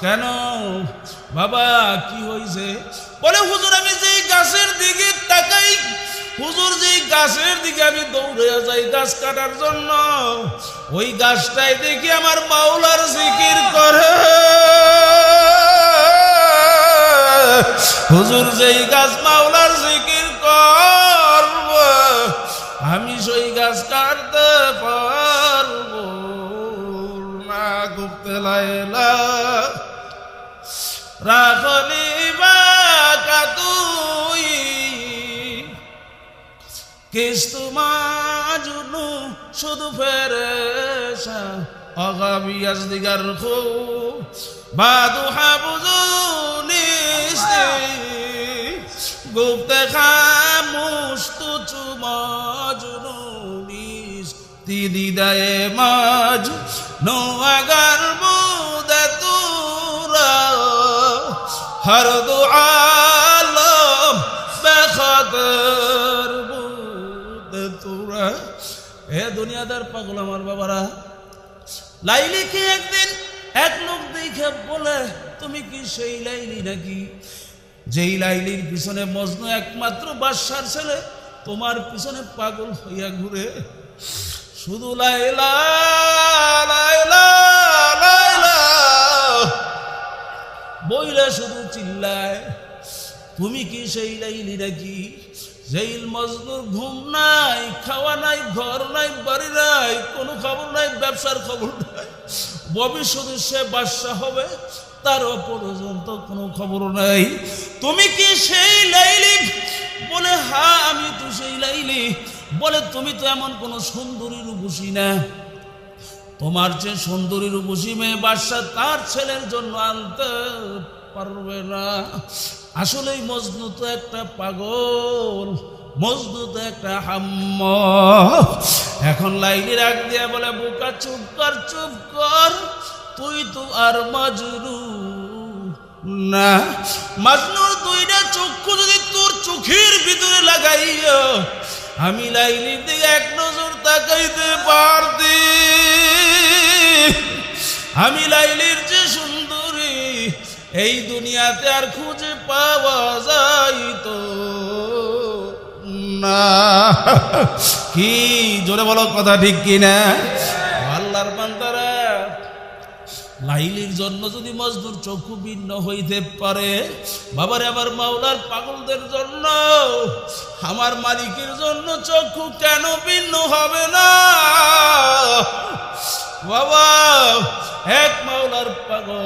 কেন বাবা কি হয়েছে? বলে হুজুর আমি যেই গাছের দিকে তাকাই, হুজুর যেই গাছের দিকে আমি দৌড়ে যাই গাছ কাটার জন্য, ওই গাছটাই দেখি আমার মাওলার জিকির করে। হুজুর যেই গাছ মাওলার জিকির করব, আমি সেই গাছ কাটতে পারব না। গুপ্তে লাইলা রাখলি বা কাতুই কিস্তু মাজনু শুধু ফেরেশা আগাবিয়াস দিগার খু বাদু হাবুজুনি গুপ্তে খামুশ তুচু মাজনুনিস তিদিদায়ে মাজ নো আগার বুদে তুরা হর দু আলম বেখাতের বুদে তুরা। এ দুনিয়াদার পাগল আমার বাবারা, লাইলিকে একদিন এক লোক দেখে বলে, তুমি কি সেই লাইলি নাকি যেই লাইলির পিছনে মজনু একমাত্র বাদশার ছেলে তোমার পিছনে পাগল হইয়া ঘুরে? শুধু লাইলা লাইলা লাইলা বইলে শুধু চিল্লায়। তুমি কি সেই লাইলি নাকি যেই মজনুর ঘুম নাই, খাওয়া নাই, ঘর নাই, বাড়ি নাই, কোনো খবর নাই, ব্যবসার খবর নাই, ভবিষ্যতে সে বাদশা হবে তারও পর্যন্ত কোনো খবর নাই? তুমি কি সেই লাইলি? বলে হ্যাঁ আমি তো সেই লাইলি। বলে তুমি তো এমন কোন সুন্দরী রূপসী না, তোমার চেয়ে সুন্দরী রূপসী মেয়ে বাদশা তার ছেলের জন্য আনতে পারবে না। আসলেই মজনু তো একটা পাগল, মজনু তো একটা হাম্ম। এখন লাইলি রাগ দিয়া বলে, বোকা চুপ কর, চুপ কর, তুই তো আর মাজনু না। মাজনুর দুইটা চক্ষু যদি তোর চোখের ভিতরে লাগাইয়া আমি লাইলির দিকে এক নজর তাকাইতে পারতি, আমি লাইলির যে সুন্দরী এই দুনিয়াতে আর খুঁজে পাওয়া যাইতো না। কি জোরে বলো কথা ঠিক কিনা? আল্লাহর বান্দারা, লাইলির জন্য যদি মজদুর চক্ষু ভিন্ন হইতে পারে, বাবারে আমার মাওলার পাগলদের জন্য, আমার মালিকের জন্য চক্ষু কেন ভিন্ন হবে না? বাবা এক মাওলার পাগল।